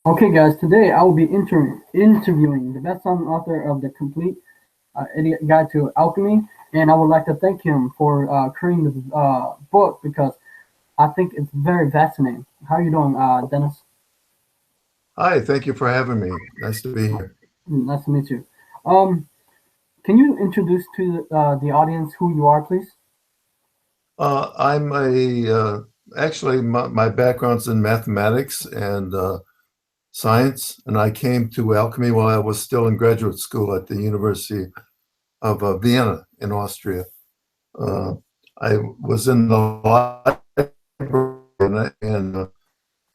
Okay, guys, today I will be interviewing the best-selling author of the complete Idiot Guide to Alchemy, and I would like to thank him for creating the book because I think it's very fascinating. How are you doing, Dennis? Hi, thank you for having me. Nice to be here. Nice to meet you. Um, can you introduce to the audience who you are, please? I'm actually, my background's in mathematics and science, and I came to alchemy while I was still in graduate school at the University of Vienna in Austria. Uh, I was in the library and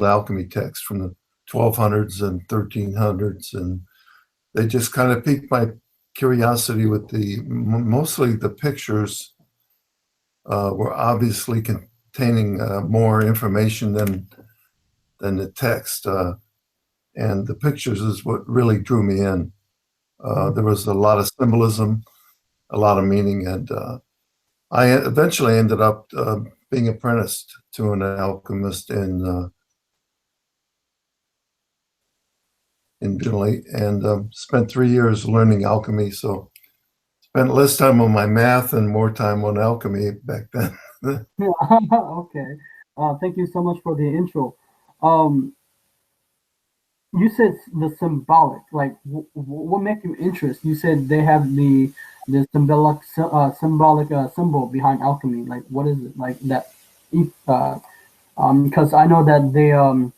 alchemy texts from the 1200s and 1300s, and they just kind of piqued my curiosity with mostly the pictures were obviously containing more information than the text, and the pictures is what really drew me in. There was a lot of symbolism, a lot of meaning, and I eventually ended up being apprenticed to an alchemist in Italy, and spent 3 years learning alchemy. So spent less time on my math and more time on alchemy back then. Okay. Thank you so much for the intro. Um, you said the symbolic. Like, what make you interest? You said they have the symbolic symbol behind alchemy. Like, what is it? Like that? Because I know that the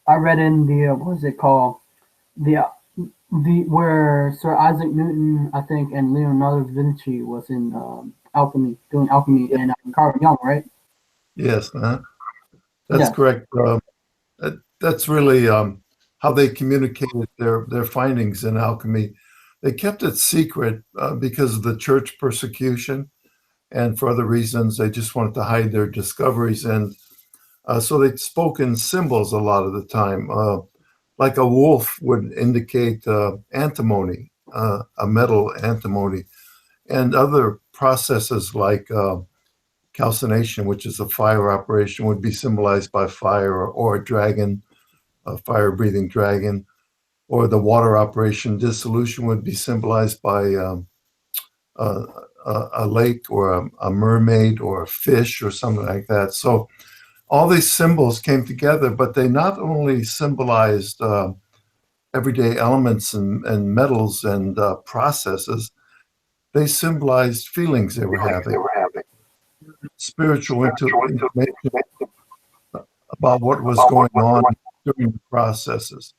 I read in the what is it called? The the where Sir Isaac Newton, I think, and Leonardo da Vinci was in alchemy, doing alchemy, and Carl Jung, right? Yes, that's Yes. correct. That's really how they communicated their findings in alchemy. They kept it secret because of the church persecution, and for other reasons, they just wanted to hide their discoveries. And so they spoke in symbols a lot of the time, like a wolf would indicate antimony, a metal antimony, and other processes like calcination, which is a fire operation, would be symbolized by fire, or a dragon, a fire-breathing dragon, or the water operation dissolution would be symbolized by a, a lake or a mermaid or a fish or something like that. So all these symbols came together, but they not only symbolized everyday elements and metals and processes, they symbolized feelings they were having, spiritual information about what was going on during the processes.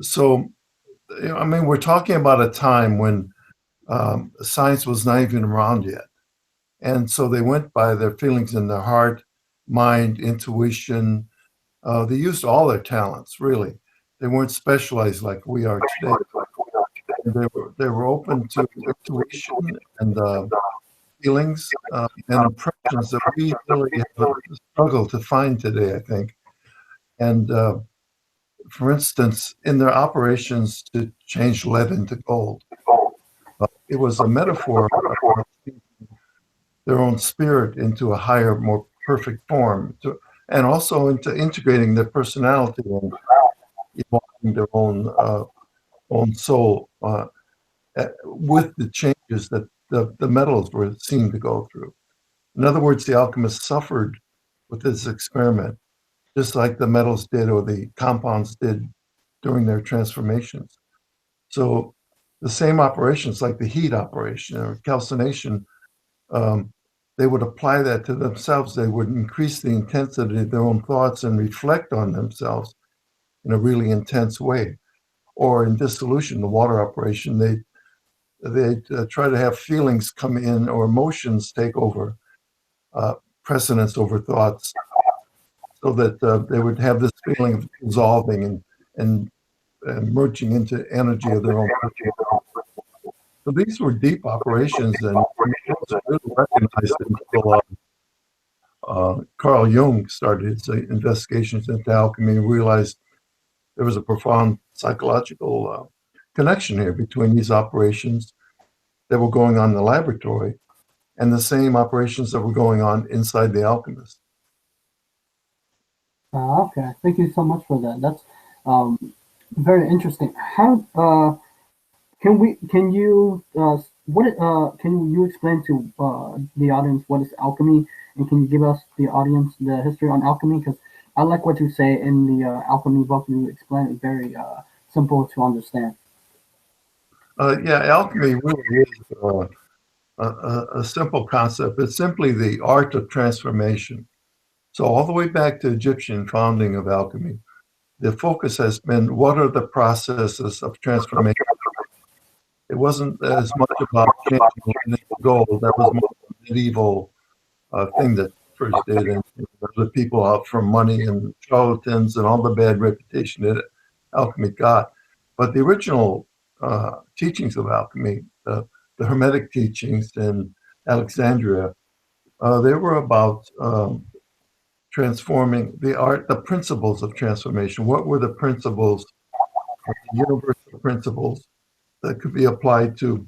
So, I mean, we're talking about a time when science was not even around yet. And so they went by their feelings in their heart, mind, intuition. They used all their talents, really. They weren't specialized like we are today. They were open to intuition and feelings and impressions that we really have a struggle to find today, I think. And for instance, in their operations to change lead into gold, it was a metaphor of their own spirit into a higher, more perfect form, and also into integrating their personality and evolving their own soul with the changes that the metals were seen to go through. In other words, the alchemists suffered with this experiment, just like the metals did or the compounds did during their transformations. So the same operations, like the heat operation or calcination, um, they would apply that to themselves. They would increase the intensity of their own thoughts and reflect on themselves in a really intense way. Or in dissolution, the water operation, they try to have feelings come in or emotions take over precedence over thoughts, so that they would have this feeling of dissolving and merging into energy of their own personality. So these were deep operations, and it wasn't really recognized until Carl Jung started his investigations into alchemy and realized there was a profound psychological connection here between these operations that were going on in the laboratory and the same operations that were going on inside the alchemist. Okay, thank you so much for that. That's um, very interesting. How can you can you explain to the audience what is alchemy, and can you give us the audience the history on alchemy? Because I like what you say in the alchemy book. You explain it very simple to understand. Yeah, alchemy really is a simple concept. It's simply the art of transformation. So all the way back to Egyptian founding of alchemy, the focus has been what are the processes of transformation. It wasn't as much about changing lead into gold. That was more of a medieval thing that first did, and the people out for money and charlatans and all the bad reputation that alchemy got. But the original teachings of alchemy, the Hermetic teachings in Alexandria, they were about transforming the art, the principles of transformation. What were the principles, the universal principles that could be applied to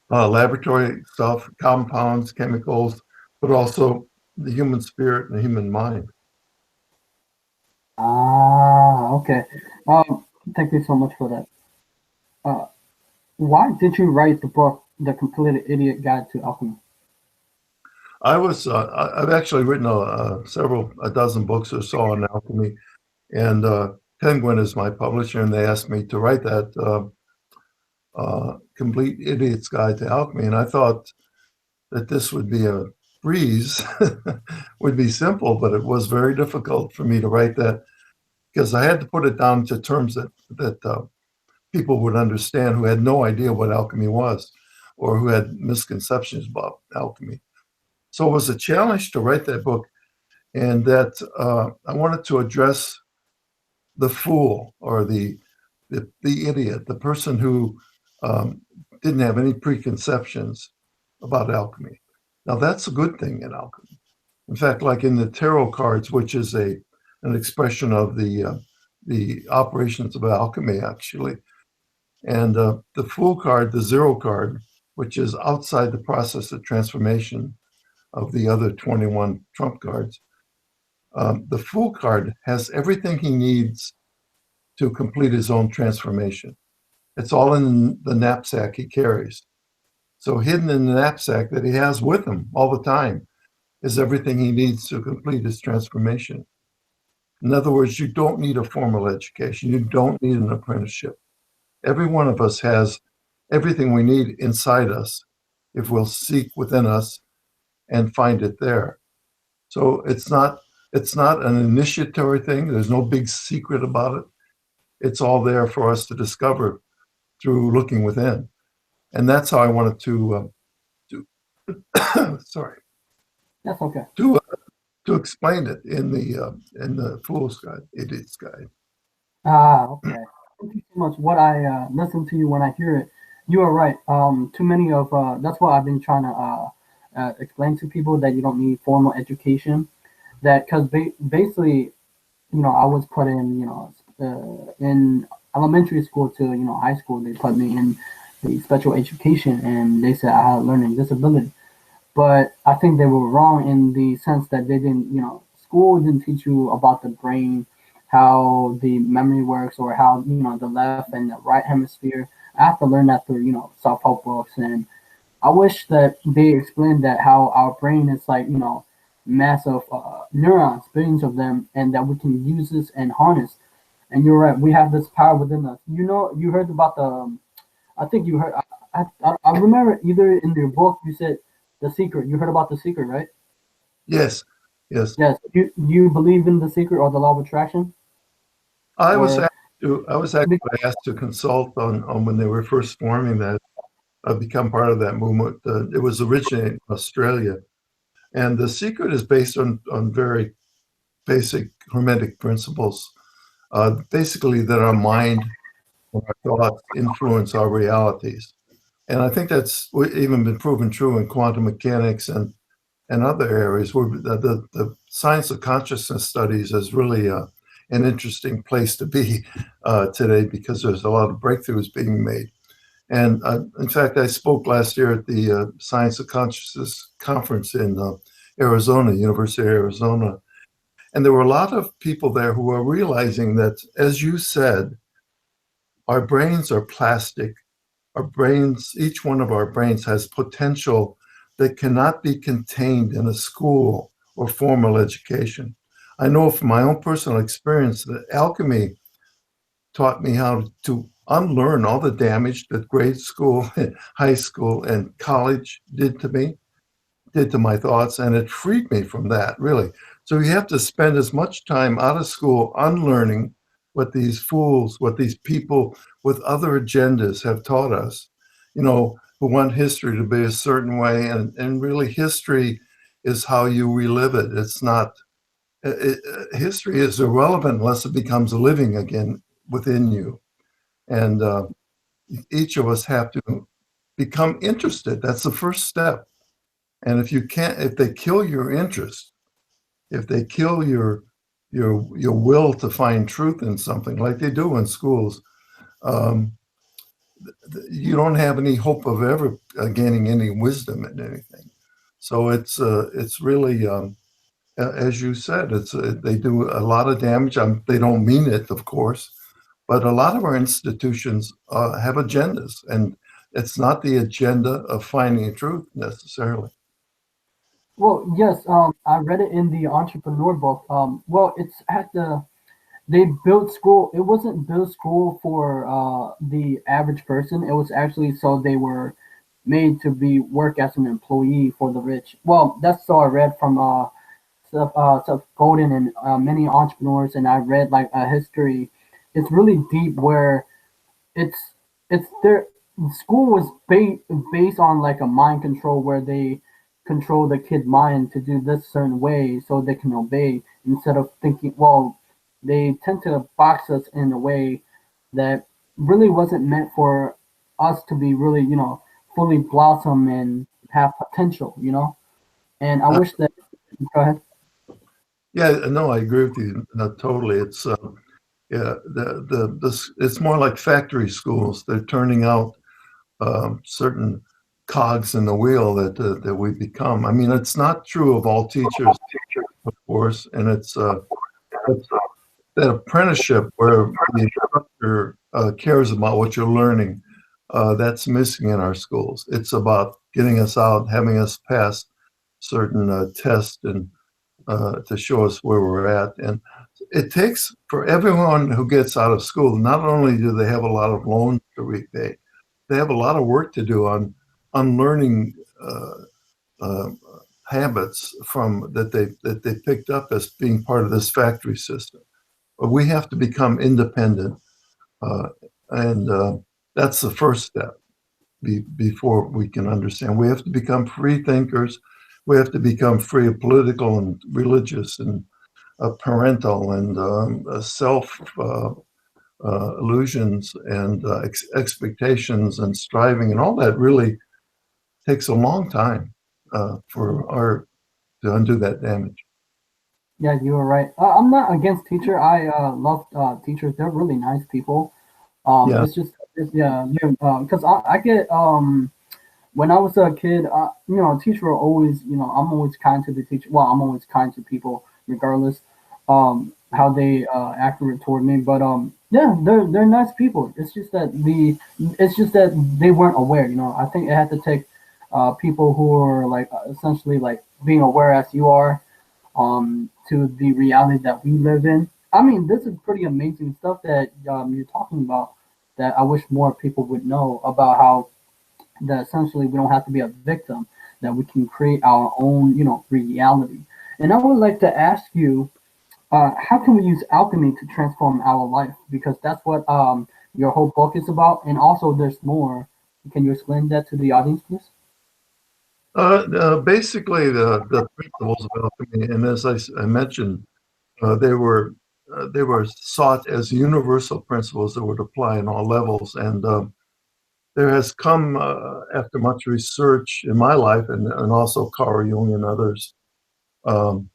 laboratory stuff, compounds, chemicals, but also the human spirit and the human mind. Ah, okay. Thank you so much for that. Uh, why did you write the book, The Completed Idiot Guide to Alchemy? I've actually written a dozen books or so on alchemy, and Penguin is my publisher, and they asked me to write that complete idiot's guide to alchemy, and I thought that this would be a breeze, would be simple, but it was very difficult for me to write that because I had to put it down to terms that people would understand who had no idea what alchemy was or who had misconceptions about alchemy. So it was a challenge to write that book, and that I wanted to address the fool or the idiot, the person who um, didn't have any preconceptions about alchemy. Now that's a good thing in alchemy. In fact, like in the tarot cards, which is an expression of the operations of alchemy, actually, and the Fool card, the Zero card, which is outside the process of transformation of the other 21 trump cards. The Fool card has everything he needs to complete his own transformation. It's all in the knapsack he carries. So hidden in the knapsack that he has with him all the time is everything he needs to complete his transformation. In other words, you don't need a formal education. You don't need an apprenticeship. Every one of us has everything we need inside us if we'll seek within us and find it there. So it's not an initiatory thing. There's no big secret about it. It's all there for us to discover through looking within. And that's how I wanted to sorry, That's okay. to explain it in the Fool's Guide, Idiot's Guide. Ah, okay. Thank you so much. What I listen to you when I hear it, you are right. Too many of that's what I've been trying to explain to people that you don't need formal education. That because basically, I was put in, in elementary school to high school. They put me in the special education, and they said I had a learning disability. But I think they were wrong in the sense that they didn't, school didn't teach you about the brain, how the memory works, or how, the left and the right hemisphere. I have to learn that through, self help books. And I wish that they explained that how our brain is like, massive neurons, billions of them, and that we can use this and harness. And you're right, we have this power within us. You heard about the, I think you heard, I remember either in your book you said the secret. You heard about the secret, right? Yes, yes. Yes. You believe in the secret or the law of attraction, I was or asked I was actually asked to consult on when they were first forming that. I've become part of that movement. It was originated in Australia, and the secret is based on very basic hermetic principles. Basically, that our mind and our thoughts influence our realities, and I think that's even been proven true in quantum mechanics and other areas where the science of consciousness studies is really an interesting place to be today because there's a lot of breakthroughs being made. And in fact, I spoke last year at the Science of Consciousness conference in Arizona, University of Arizona, And there were a lot of people there who were realizing that, as you said, our brains are plastic. Our brains, each one of our brains has potential that cannot be contained in a school or formal education. I know from my own personal experience that alchemy taught me how to unlearn all the damage that grade school, high school, and college did to me, did to my thoughts, and it freed me from that, really. So you have to spend as much time out of school unlearning what these fools, what these people with other agendas have taught us, who want history to be a certain way. And really, history is how you relive it. It's not, history is irrelevant unless it becomes living again within you. And each of us have to become interested. That's the first step. And if they kill your interest, if they kill your will to find truth in something, like they do in schools, um, you don't have any hope of ever gaining any wisdom in anything. So it's really, as you said, they do a lot of damage. They don't mean it, of course, but a lot of our institutions have agendas, and it's not the agenda of finding truth necessarily. Well, yes, I read it in the entrepreneur book. Well, it's at they built school. It wasn't built school for the average person. It was actually so they were made to be work as an employee for the rich. Well, that's so I read from Seth Golden and many entrepreneurs, and I read like a history. It's really deep where it's it's their school was based on like a mind control where they control the kid mind to do this certain way so they can obey instead of thinking well they tend to box us in a way that really wasn't meant for us to be really fully blossom and have potential. And I Uh, wish that go ahead. yeah, no, I agree with you totally. It's yeah, it's more like factory schools. They're turning out certain cogs in the wheel that we become. I mean, it's not true of all teachers, of course, and it's that apprenticeship where the instructor cares about what you're learning. That's missing in our schools. It's about getting us out, having us pass certain tests and to show us where we're at. And it takes for everyone who gets out of school, not only do they have a lot of loans to repay, they have a lot of work to do on unlearning uh, habits from that they picked up as being part of this factory system. But we have to become independent, uh, and that's the first step before we can understand. We have to become free thinkers. We have to become free of political and religious and parental and self illusions and expectations and striving, and all that really takes a long time for our to undo that damage. Yeah, you were right. I'm not against teacher. I love teachers. They're really nice people. Yeah, Yeah, because I get when I was a kid, teacher were always, I'm always kind to the teacher. Well, I'm always kind to people, regardless how they act toward me. But yeah, they're nice people. It's just that they weren't aware. I think it had to take people who are like essentially like being aware as you are to the reality that we live in. I mean, this is pretty amazing stuff that you're talking about. That I wish more people would know about how that essentially we don't have to be a victim, that we can create our own, reality. And I would like to ask you, how can we use alchemy to transform our life? Because that's what your whole book is about. And also, there's more. Can you explain that to the audience, please? basically the principles of alchemy, and as I mentioned, they were sought as universal principles that would apply in all levels. And there has come after much research in my life, and also Carl Jung and others, um,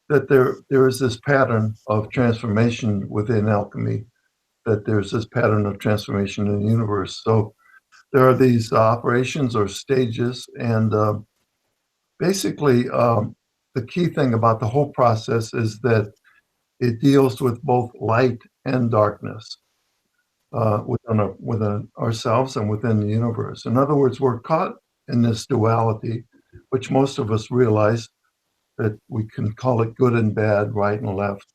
that there is this pattern of transformation within alchemy. That there's this pattern of transformation in the universe. So there are these operations or stages, and basically. the key thing about the whole process is that it deals with both light and darkness within ourselves and within the universe. In other words, we're caught in this duality, which most of us realize that we can call it good and bad, right and left,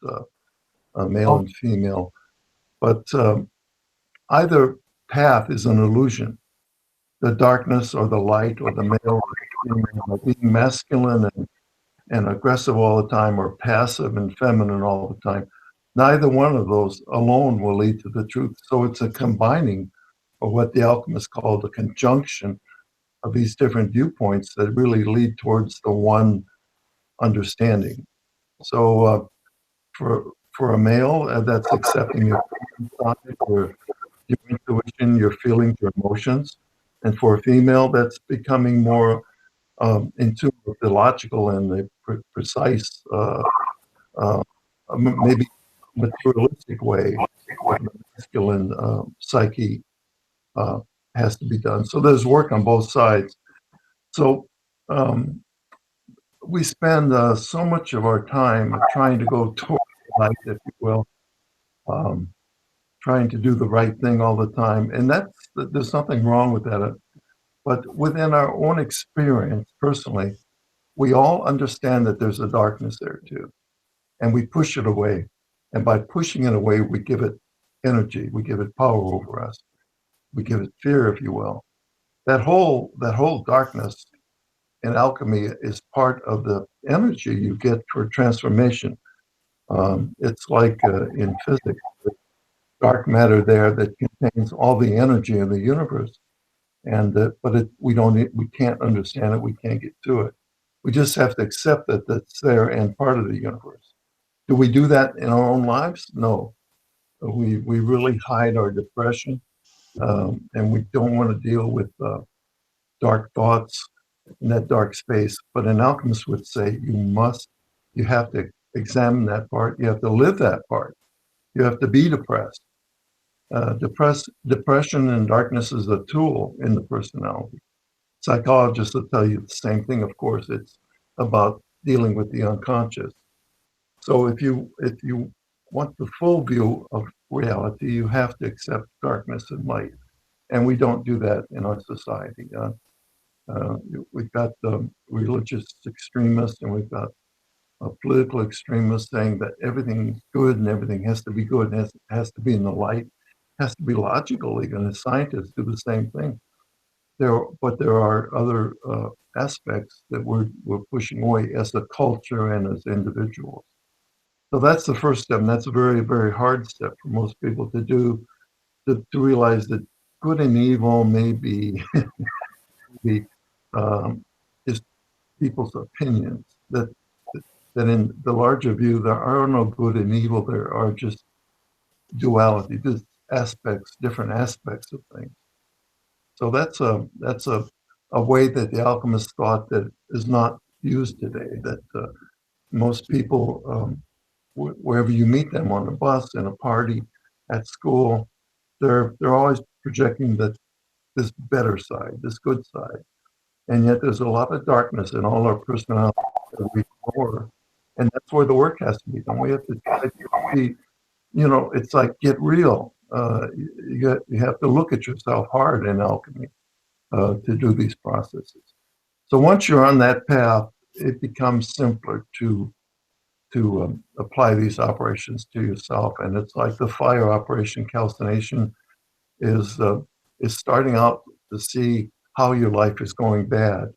male Oh, and female. But either path is an illusion. The darkness or the light or the male or the female, or being masculine and aggressive all the time or passive and feminine all the time. Neither one of those alone will lead to the truth. So it's a combining of what the alchemists call the conjunction of these different viewpoints that really lead towards the one understanding. So for a male, that's accepting your side, your intuition, your feelings, your emotions. And for a female, that's becoming more in tune with the logical and the precise, uh, maybe materialistic way that the masculine psyche uh, has to be done. So there's work on both sides. So um, we spend so much of our time trying to go toward the light, if you will, um, trying to do the right thing all the time. And there's nothing wrong with that. But within our own experience, personally, we all understand that there's a darkness there too. And we push it away. And by pushing it away, we give it energy, we give it power over us, we give it fear, if you will. That whole darkness in alchemy is part of the energy you get for transformation. It's like in physics, dark matter there that contains all the energy of the universe, and we can't understand it, we can't get to it. We just have to accept that that's there and part of the universe. Do we do that in our own lives? No. We really hide our depression, and we don't want to deal with dark thoughts in that dark space. But an alchemist would say you have to examine that part. You have to live that part. You have to be depressed. Depression and darkness is a tool in the personality. Psychologists will tell you the same thing. Of course, it's about dealing with the unconscious. So if you want the full view of reality, you have to accept darkness and light, and we don't do that in our society. Uh, we've got religious extremists, and we've got political extremists saying that everything's good and everything has to be good and has to be in the light, has to be logical. Even the scientists do the same thing. But there are other aspects that we're pushing away as a culture and as individuals. So that's the first step, and that's a very, very hard step for most people to do, to realize that good and evil may be just people's opinions. That in the larger view, there are no good and evil. There are just duality, just different aspects of things. So that's a way that the alchemists thought that is not used today. That most people, wherever you meet them on a bus, in a party, at school, they're always projecting this better side, this good side, and yet there's a lot of darkness in all our personalities that we ignore, and that's where the work has to be done. We have to try to be, it's like get real. You have to look at yourself hard in alchemy to do these processes. So once you're on that path, it becomes simpler to apply these operations to yourself. And it's like the fire operation calcination is starting out to see how your life is going bad,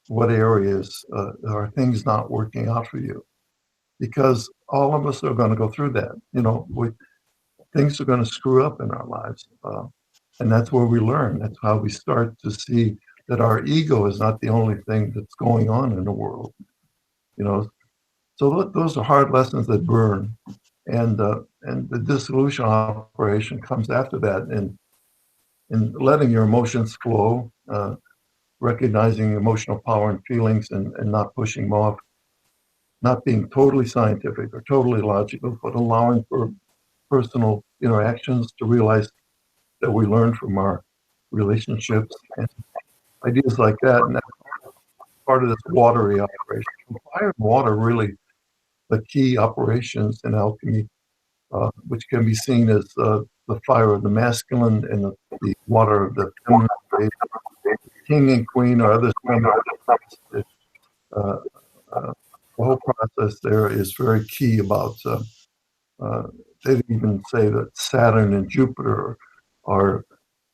what areas are things not working out for you, because all of us are going to go through that. Things are going to screw up in our lives, and that's where we learn. That's how we start to see that our ego is not the only thing that's going on in the world. You know, so those are hard lessons that burn, and the dissolution operation comes after that, and letting your emotions flow, recognizing emotional power and feelings, and not pushing them off, not being totally scientific or totally logical, but allowing for personal interactions to realize that we learn from our relationships and ideas like that. And part of this watery operation. Fire and water really the key operations in alchemy, which can be seen as the fire of the masculine and the water of the feminine. King and queen or other symbols. Uh, the whole process there is very key about, they even say that Saturn and Jupiter are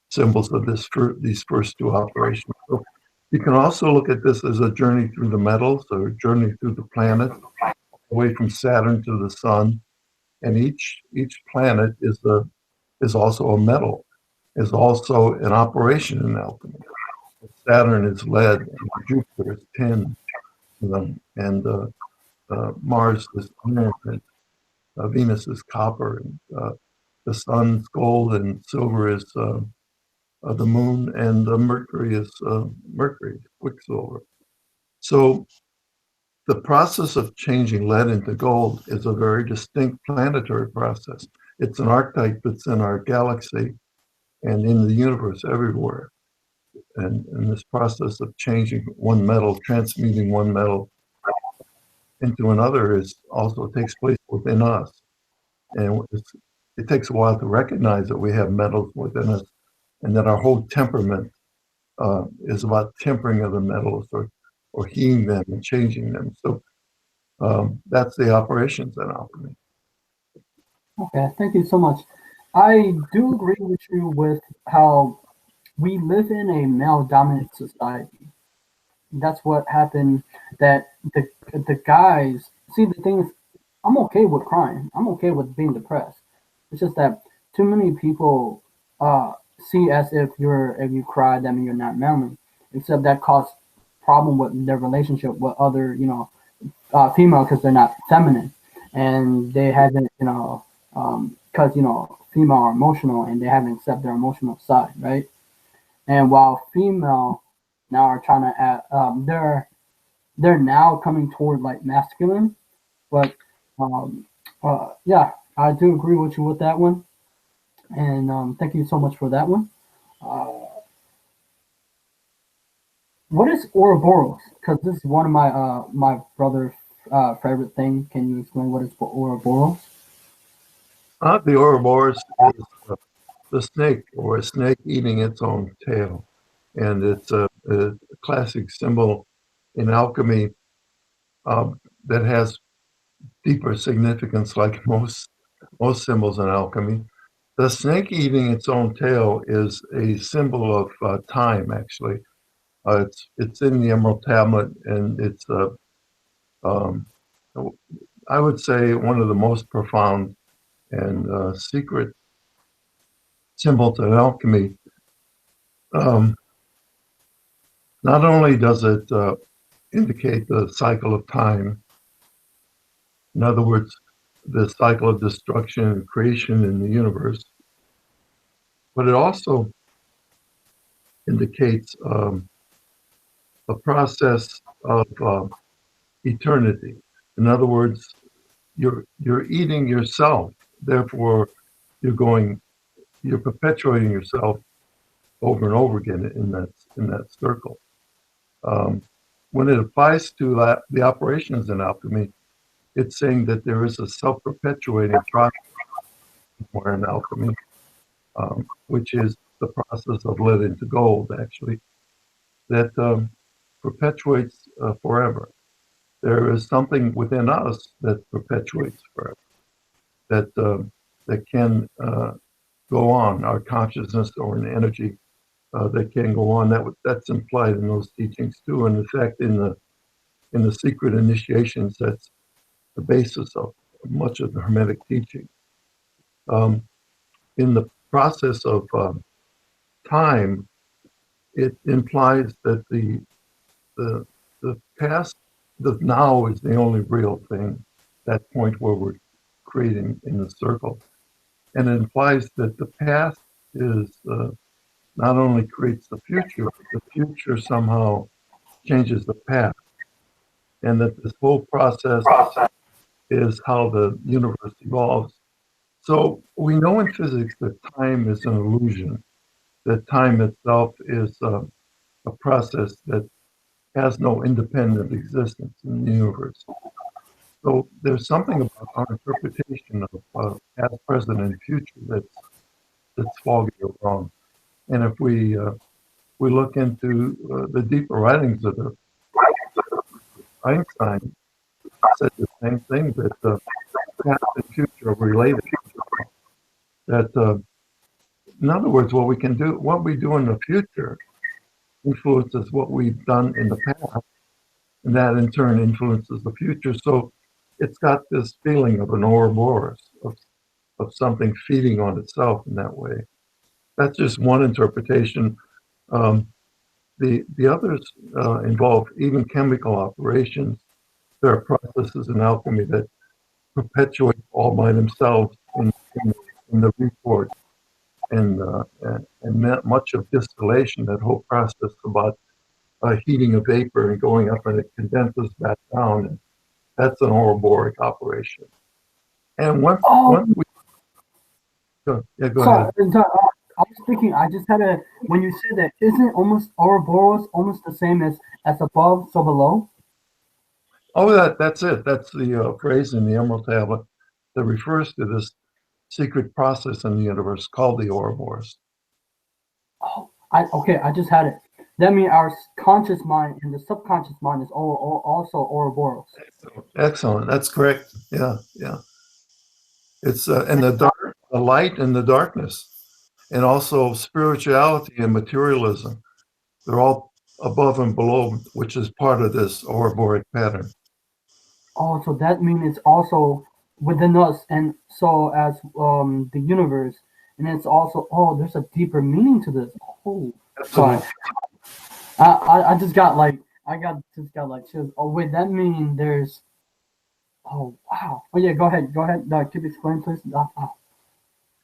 symbols of these first two operations. So you can also look at this as a journey through the metals or a journey through the planets, away from Saturn to the sun. And each planet is also a metal, is also an operation in alchemy. Saturn is lead, and Jupiter is tin, and Mars is iron, and Venus is copper, and the sun's gold, and silver is the moon, and Mercury is mercury, quicksilver. So the process of changing lead into gold is a very distinct planetary process. It's an archetype that's in our galaxy and in the universe everywhere. And this process of changing one metal, transmuting one metal into another is also takes place within us. And it takes a while to recognize that we have metals within us and that our whole temperament is about tempering of the metals or healing them and changing them. So that's the operations in alchemy. Okay, thank you so much. I do agree with you with how we live in a male dominant society. That's what happened. That the guys see the thing is, I'm okay with crying. I'm okay with being depressed. It's just that too many people see as if you cry, that means you're not manly. Except that caused problem with their relationship with other female because they're not feminine, and they haven't because female are emotional and they haven't accept their emotional side, right? And while female now are trying to add, they're now coming toward like masculine, but um, yeah, I do agree with you with that one, and thank you so much for that one. Uh, what is Ouroboros? Because this is one of my brother's favorite thing. Can you explain what is Ouroboros? The Ouroboros is the snake, or a snake eating its own tail. And it's a classic symbol in alchemy that has deeper significance, like most symbols in alchemy. The snake eating its own tail is a symbol of time, actually. It's in the Emerald Tablet, and it's um, I would say one of the most profound and secret symbols in alchemy. Um, Not only does it indicate the cycle of time, in other words, the cycle of destruction and creation in the universe, but it also indicates a process of eternity. In other words, you're eating yourself, therefore you're perpetuating yourself over and over again in that circle. Um, when it applies to the operations in alchemy, it's saying that there is a self-perpetuating process in alchemy, which is the process of lead into gold, actually, that perpetuates forever. There is something within us that perpetuates forever, that can go on, our consciousness or an energy that can go on. That's implied in those teachings too. And in fact, in the secret initiations, that's the basis of much of the Hermetic teaching. Um, in the process of time, it implies that the the past, the now is the only real thing. That point where we're creating in the circle, and it implies that the past is not only creates the future somehow changes the past, and that this whole process is how the universe evolves. So we know in physics that time is an illusion, that time itself is a process that has no independent existence in the universe. So there's something about our interpretation of past, present, and future that's foggy or wrong. And if we look into the deeper writings of the Einstein said the same thing, that past and future are related. That in other words, what we do in the future influences what we've done in the past, and that in turn influences the future. So it's got this feeling of an Ouroboros, of something feeding on itself in that way. That's just one interpretation. Um, the others involve even chemical operations. There are processes in alchemy that perpetuate all by themselves in the report, and much of distillation, that whole process about heating a vapor and going up, and it condenses back down. And that's an Ouroboric operation. And Oh, once we go, yeah, go sorry. ahead. I was thinking. I just had a. When you said that, isn't almost Ouroboros almost the same as above, so below? Oh, that's it. That's the phrase in the Emerald Tablet that refers to this secret process in the universe called the Ouroboros. Oh, okay. I just had it. That means our conscious mind and the subconscious mind is also Ouroboros. Excellent. That's correct. Yeah, yeah. It's and the light and the darkness, and also spirituality and materialism. They're all above and below, which is part of this Ouroboros pattern. Oh, so that means it's also within us, and so as the universe, and it's also there's a deeper meaning to this. Oh, sorry, Absolutely. I just got like just got like chills. Oh wait, that means there's. Oh wow. Oh yeah, go ahead. Keep explaining, please.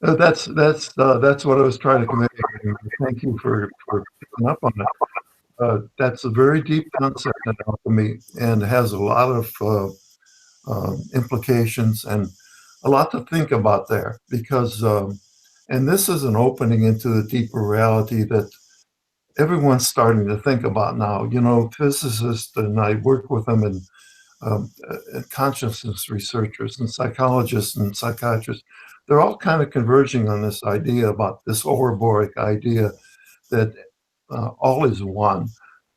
That's what I was trying to communicate. Thank you for picking up on that. That's a very deep concept in alchemy, and has a lot of implications and a lot to think about there, because and this is an opening into the deeper reality that everyone's starting to think about now. You know, physicists, and I work with them, and consciousness researchers and psychologists and psychiatrists, they're all kind of converging on this idea about this Ouroboros idea that all is one.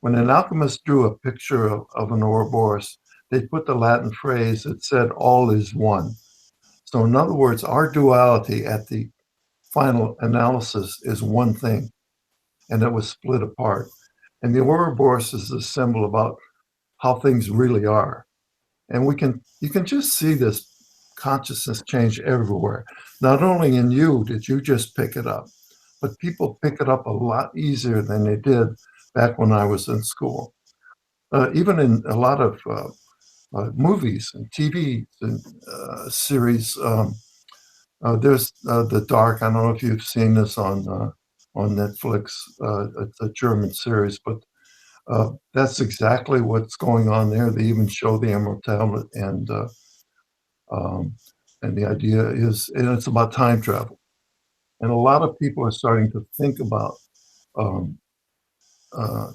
When an alchemist drew a picture of an Ouroboros, they put the Latin phrase that said, all is one. So, in other words, our duality at the final analysis is one thing, and it was split apart. And the Ouroboros is a symbol about how things really are. And you can just see this consciousness change everywhere. Not only in you did you just pick it up, but people pick it up a lot easier than they did back when I was in school. Even in a lot of movies and TV and series, there's The Dark. I don't know if you've seen this on Netflix. It's a German series, but that's exactly what's going on there. They even show the Emerald Tablet, um, and the idea is, and it's about time travel. And a lot of people are starting to think about um, uh,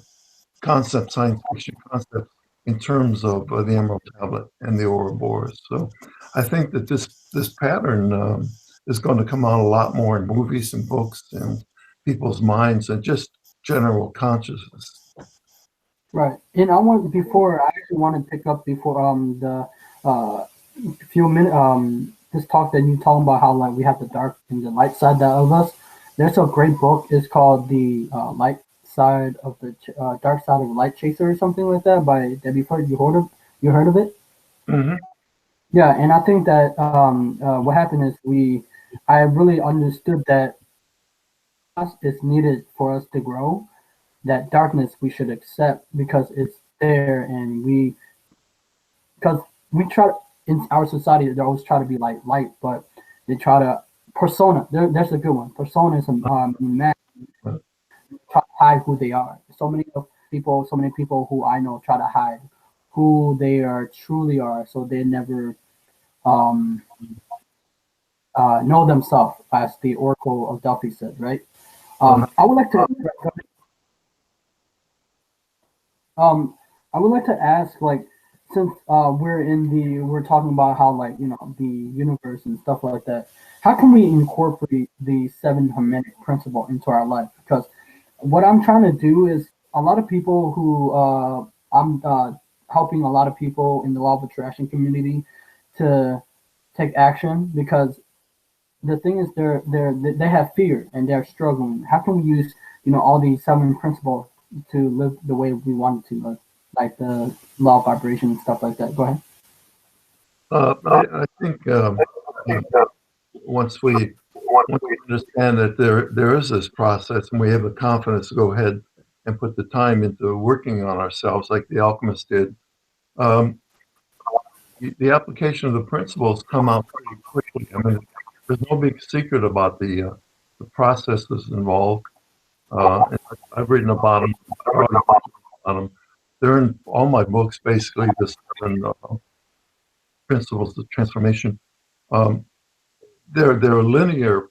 science fiction concepts, in terms of the Emerald Tablet and the Ouroboros. So I think that this pattern is going to come out a lot more in movies and books and people's minds, and just general consciousness. Right. And I want before I actually want to pick up before the few minutes this talk that you talking about how like we have the dark and the light side that of us. There's a great book. It's called the light side of the dark side of the light chaser or something like that by Debbie Ford. You heard of it? Hmm. Yeah, and I think that what happened is I really understood that is needed for us to grow. That darkness we should accept because it's there, and because we try in our society they always try to be like light, but they try to persona. There's a good one. Persona is a man try to hide who they are. So many people who I know try to hide who they are truly are, so they never um, know themselves, as the Oracle of Delphi said. Right. I would like to. Um, I would like to ask, like, since we're talking about how, like, the universe and stuff like that, how can we incorporate the seven hermetic principle into our life? Because what I'm trying to do is a lot of people who I'm helping a lot of people in the law of attraction community to take action because the thing is they have fear and they're struggling. How can we use all these seven principles to live the way we want to live, like the law of vibration and stuff like that? Go ahead. I think once we understand that there is this process, and we have the confidence to go ahead and put the time into working on ourselves, like the alchemist did, um, the application of the principles come out pretty quickly. I mean, there's no big secret about the processes involved. And I've written about them, about them. They're in all my books, basically, the seven principles of transformation. Um, they're linear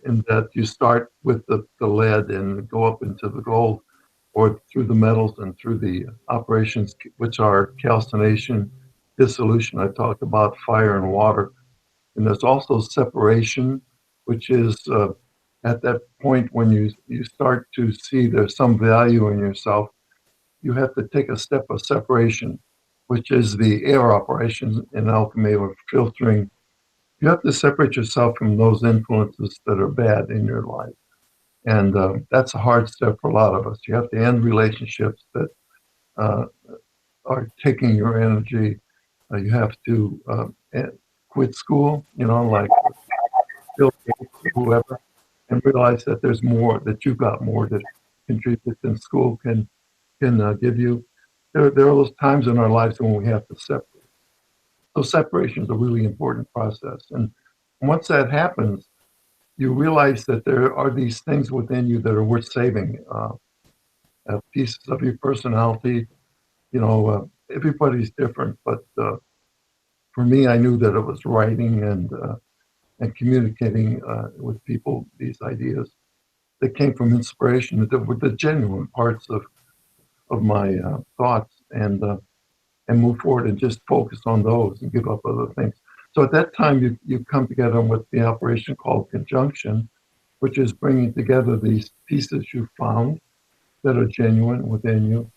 in that you start with the lead and go up into the gold, or through the metals and through the operations, which are calcination, dissolution. I talked about fire and water. And there's also separation, which is at that point when you start to see there's some value in yourself, you have to take a step of separation, which is the air operations in alchemy or filtering. You have to separate yourself from those influences that are bad in your life. And that's a hard step for a lot of us. You have to end relationships that uh, are taking your energy. You have to quit school, like Bill Gates or whoever, and realize that there's more, that you've got more to contribute than school can give you. There are those times in our lives when we have to separate. So separation is a really important process. And once that happens, you realize that there are these things within you that are worth saving, pieces of your personality. Everybody's different, but for me, I knew that it was writing and communicating with people these ideas that came from inspiration, that were the genuine parts of my thoughts, and move forward and just focus on those and give up other things. So at that time, you come together with the operation called conjunction, which is bringing together these pieces you found that are genuine within you,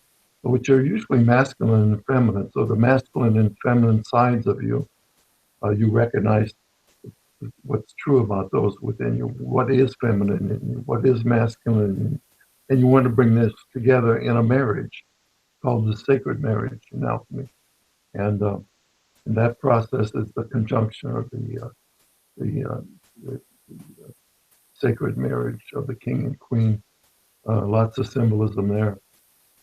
which are usually masculine and feminine. So the masculine and feminine sides of you, you recognize what's true about those within you, what is feminine in you, what is masculine in you. And you want to bring this together in a marriage called the sacred marriage in alchemy. And that process is the conjunction of the sacred marriage of the king and queen. Lots of symbolism there.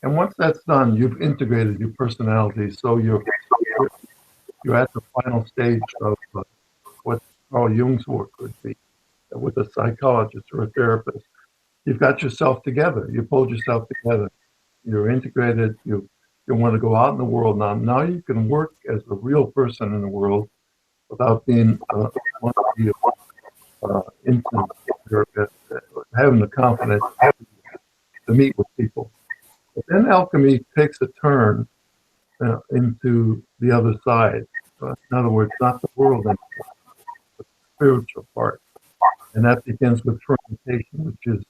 And once that's done, you've integrated your personality. So you're at the final stage of what Carl Jung's work would be with a psychologist or a therapist. You've got yourself together. You pulled yourself together. You're integrated. You want to go out in the world now. Now you can work as a real person in the world without being one of the instance having the confidence to meet with people. But then alchemy takes a turn into the other side. In other words, not the world anymore, but the spiritual part. And that begins with fermentation, which is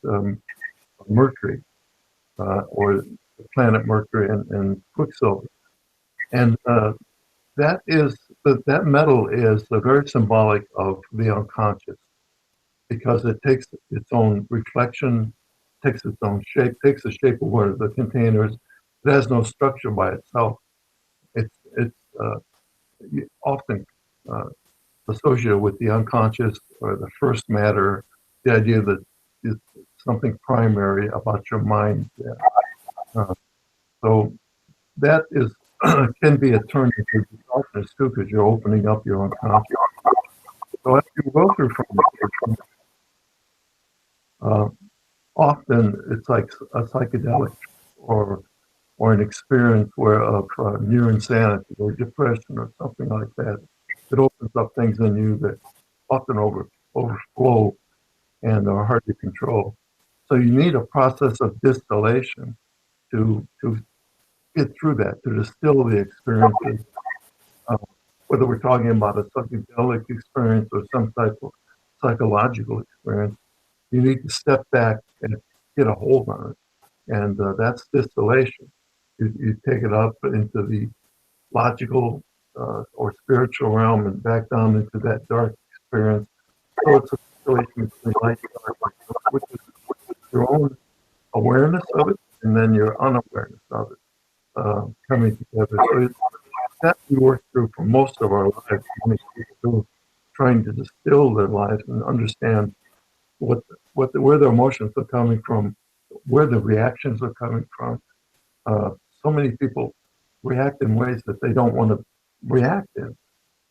mercury, or the planet Mercury and Quicksilver. And that metal is very symbolic of the unconscious, because it takes its own reflection, takes its own shape, takes the shape of what the container is. It has no structure by itself. It's often associated with the unconscious or the first matter, the idea that it's something primary about your mind. So that is can be a turn into darkness too, because you're opening up your unconscious. So as you go through fermentation, often it's like a psychedelic or an experience of near insanity or depression or something like that. It opens up things in you that often overflow and are hard to control. So you need a process of distillation to get through that, to distill the experiences, uh, whether we're talking about a psychedelic experience or some type of psychological experience, you need to step back and get a hold on it. And that's distillation. You take it up into the logical or spiritual realm and back down into that dark experience. So it's a distillation between light and dark, which is your own awareness of it and then your unawareness of it coming together. So it's that we work through for most of our lives. Many people do, trying to distill their lives and understand where their emotions are coming from, where the reactions are coming from. Uh, so many people react in ways that they don't want to react in,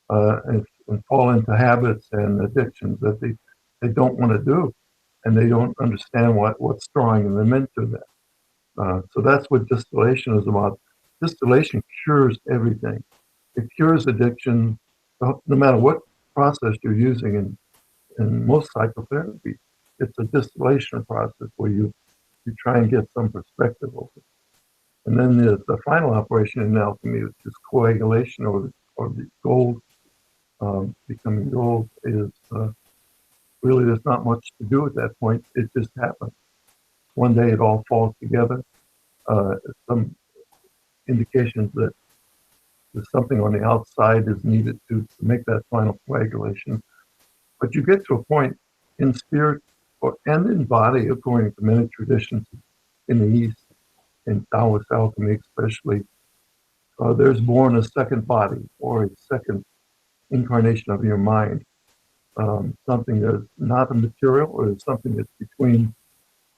and fall into habits and addictions that they don't want to do, and they don't understand what's drawing them into that. So that's what distillation is about. Distillation cures everything. It cures addiction, no matter what process you're using in most psychotherapy. It's a distillation process where you try and get some perspective over it. And then the final operation in alchemy, which is coagulation, or the gold becoming gold, is really there's not much to do at that point. It just happens. One day it all falls together. Some indications that there's something on the outside is needed to make that final coagulation. But you get to a point in spirit and in body, according to many traditions in the East, in Taoist alchemy especially, there's born a second body or a second incarnation of your mind, something that's not a material or something that's between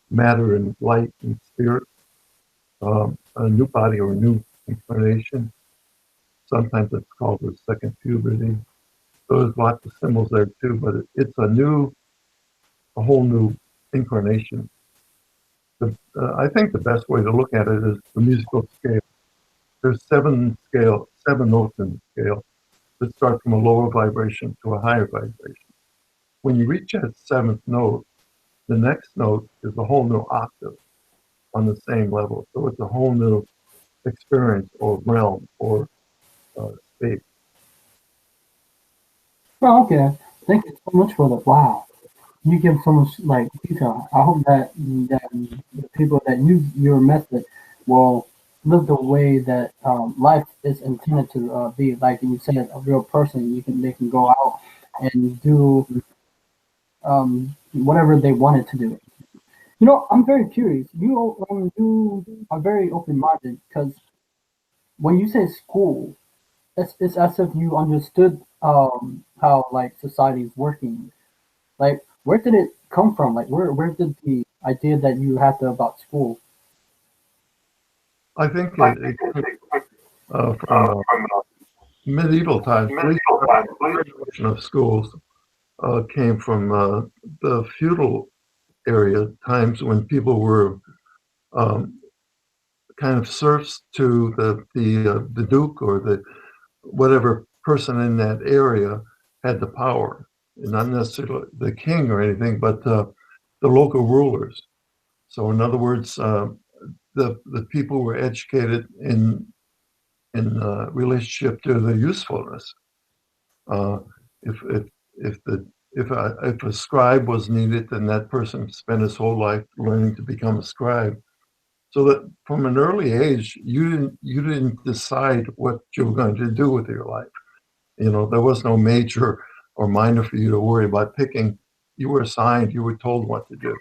matter and light and spirit, a new body or a new incarnation. Sometimes it's called the second puberty. So there's lots of symbols there too, but it's a whole new incarnation. I think the best way to look at it is the musical scale. There's seven notes in the scale that start from a lower vibration to a higher vibration. When you reach that seventh note, the next note is a whole new octave on the same level. So it's a whole new experience or realm or state. Oh, okay. Thank you so much for that. Wow. You give so much like detail. I hope that the people that use your method will live the way that life is intended to be. Like you said, a real person. They can go out and do whatever they wanted to do. You know, I'm very curious. You are very open minded because when you say school, it's as if you understood how like society is working. Like, where did it come from? Like, where did the idea that you had about school? I think it came from medieval times. At least the notion of schools came from the feudal area times when people were um, kind of serfs to the duke or the whatever person in that area had the power, not necessarily the king or anything, but the local rulers. So, in other words, the people were educated in relationship to the usefulness. Uh, if a scribe was needed, then that person spent his whole life learning to become a scribe. So that from an early age, you didn't decide what you were going to do with your life. You know, there was no major or minor for you to worry about picking. You were assigned. You were told what to do.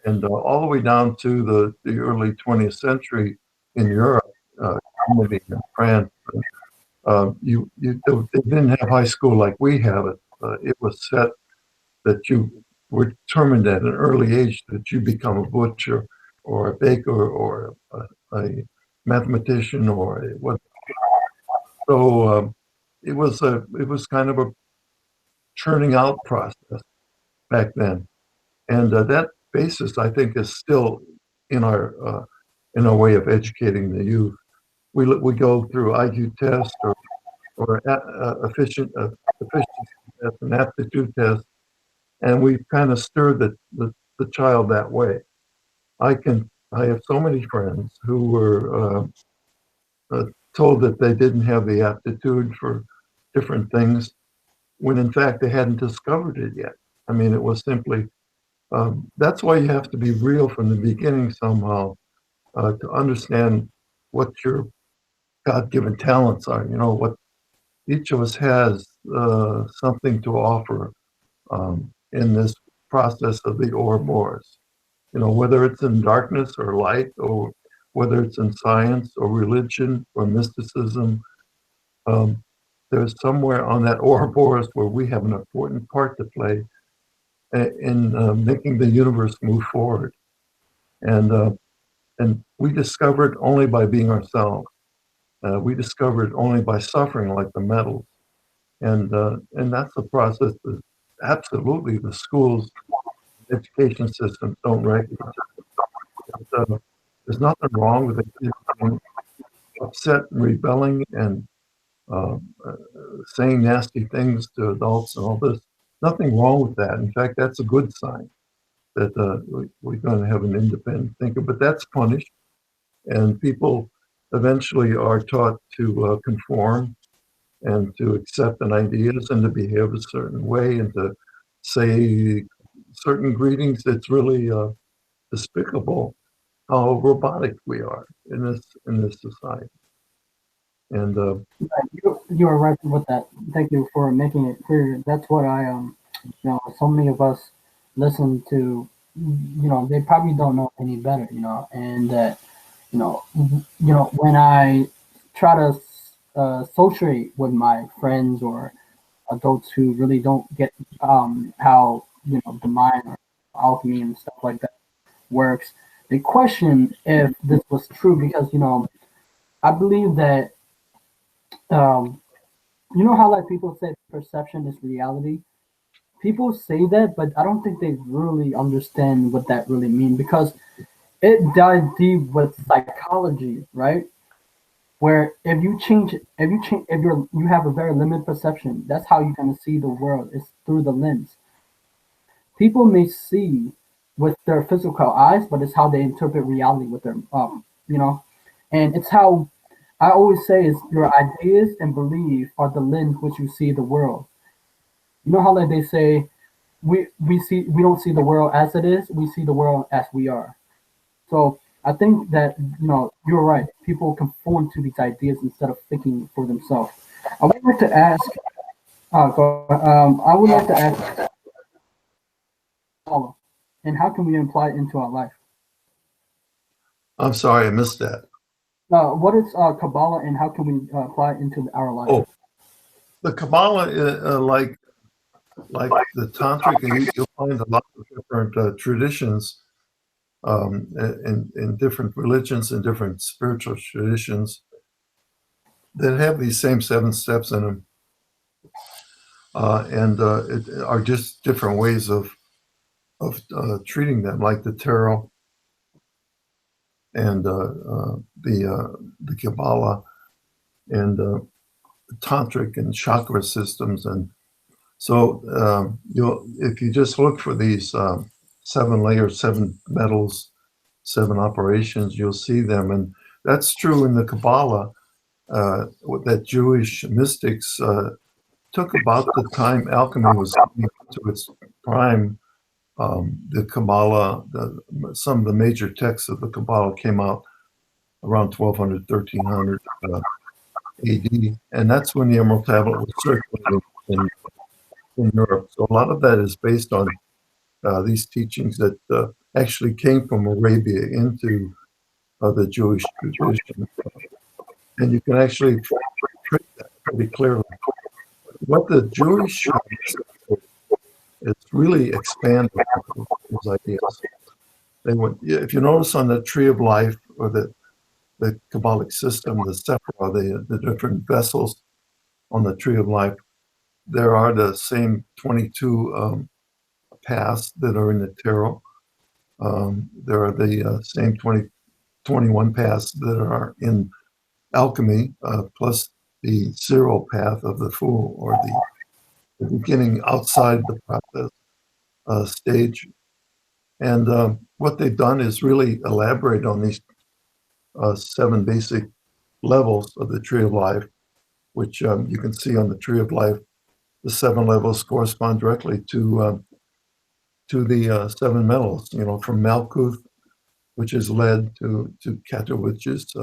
And all the way down to the early 20th century in Europe, Germany and France, they didn't have high school like we have it. It was set that you were determined at an early age that you become a butcher or a baker or a mathematician or a what. So it was kind of a churning out process back then, and that basis I think is still in our uh, in our way of educating the youth. We go through IQ tests or efficiency tests and aptitude tests, and we've kind of stirred the child that way. I have so many friends who were told that they didn't have the aptitude for different things, when in fact they hadn't discovered it yet. I mean, it was simply, that's why you have to be real from the beginning somehow, to understand what your God-given talents are. You know, what each of us has something to offer in this process of the Ouroboros. You know, whether it's in darkness or light, or whether it's in science or religion or mysticism, um, there's somewhere on that Ouroboros where we have an important part to play in making the universe move forward. And we discover it only by being ourselves. We discover it only by suffering, like the metals. And that's a process that absolutely the schools, education systems don't recognize. There's nothing wrong with the kids being upset and rebelling and uh, uh, saying nasty things to adults and all this. Nothing wrong with that. In fact, that's a good sign that we're going to have an independent thinker. But that's punished, and people eventually are taught to conform and to accept an ideas and to behave a certain way and to say certain greetings. It's really despicable how robotic we are in this society. And You are right with that. Thank you for making it clear. That's what so many of us listen to. They probably don't know any better. And that when I try to associate with my friends or adults who really don't get how the mind or alchemy and stuff like that works, they question if this was true because I believe that um, how like people say perception is reality. People say that, but I don't think they really understand what that really means because it dives deep with psychology, right? Where if you have a very limited perception, that's how you're gonna see the world. It's through the lens. People may see with their physical eyes, but it's how they interpret reality with their and it's how I always say is your ideas and belief are the lens which you see the world. You know how like they say we don't see the world as it is, we see the world as we are. So I think that you're right. People conform to these ideas instead of thinking for themselves. I would like to ask. I would like to ask, Paula, and how can we apply it into our life? I'm sorry, I missed that. What is Kabbalah, and how can we apply it into our life? Oh, the Kabbalah, like the Tantric, you'll find a lot of different traditions in different religions and different spiritual traditions that have these same 7 steps in them, and it are just different ways of treating them, like the tarot and the Kabbalah and Tantric and Chakra systems. And so if you just look for these 7 layers, 7 metals, 7 operations, you'll see them. And that's true in the Kabbalah. That Jewish mystics took about the time alchemy was coming to its prime. The Kabbalah, some of the major texts of the Kabbalah came out around 1200, 1300 AD, and that's when the Emerald Tablet was circulating in Europe. So a lot of that is based on these teachings that actually came from Arabia into the Jewish tradition. And you can actually trace that pretty clearly. What the Jewish is really expanded those ideas. They went, if you notice on the tree of life or the Kabbalic system, the sephira, the different vessels on the tree of life, there are the same 22 paths that are in the tarot. There are the same 21 paths that are in alchemy, plus the 0 path of the fool, or the beginning outside the process stage. And what they've done is really elaborate on these 7 basic levels of the tree of life, which you can see on the tree of life. The 7 levels correspond directly to the 7 metals. From Malkuth, which is lead, to Keter, which is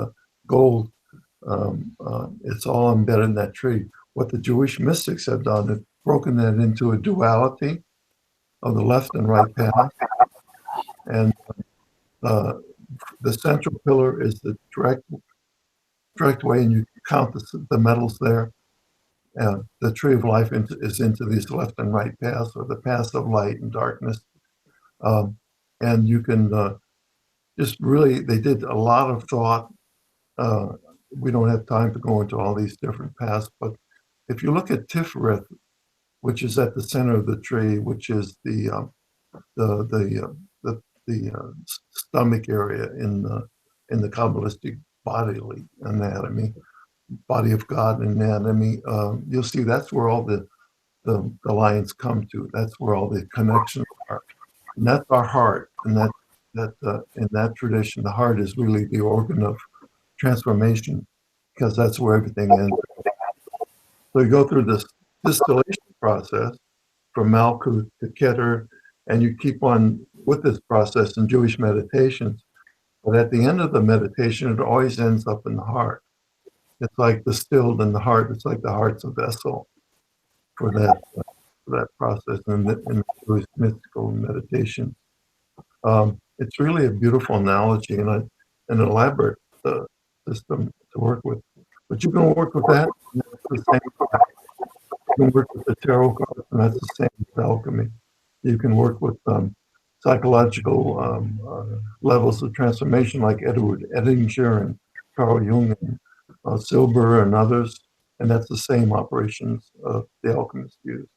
gold. It's all embedded in that tree. What the Jewish mystics have done is broken that into a duality of the left and right path, and the central pillar is the direct way, and you count the metals there. The tree of life is into these left and right paths, or the paths of light and darkness. And you can just really, they did a lot of thought. We don't have time to go into all these different paths, but if you look at Tiferet, which is at the center of the tree, which is the stomach area in the Kabbalistic bodily anatomy, body of God anatomy, you'll see that's where all the lines come to. That's where all the connections are, and that's our heart. And in that tradition, the heart is really the organ of transformation, because that's where everything ends. So you go through this distillation process from Malkuth to Keter, and you keep on with this process in Jewish meditations. But at the end of the meditation, it always ends up in the heart. It's like distilled in the heart. It's like the heart's a vessel for that process in the Jewish mystical meditation. It's really a beautiful analogy and an elaborate system to work with. But you can work with that, and that's the same. You can work with the tarot cards, and that's the same with alchemy. You can work with psychological levels of transformation, like Edward Edinger and Carl Jung and Silber and others, and that's the same operations the alchemists use.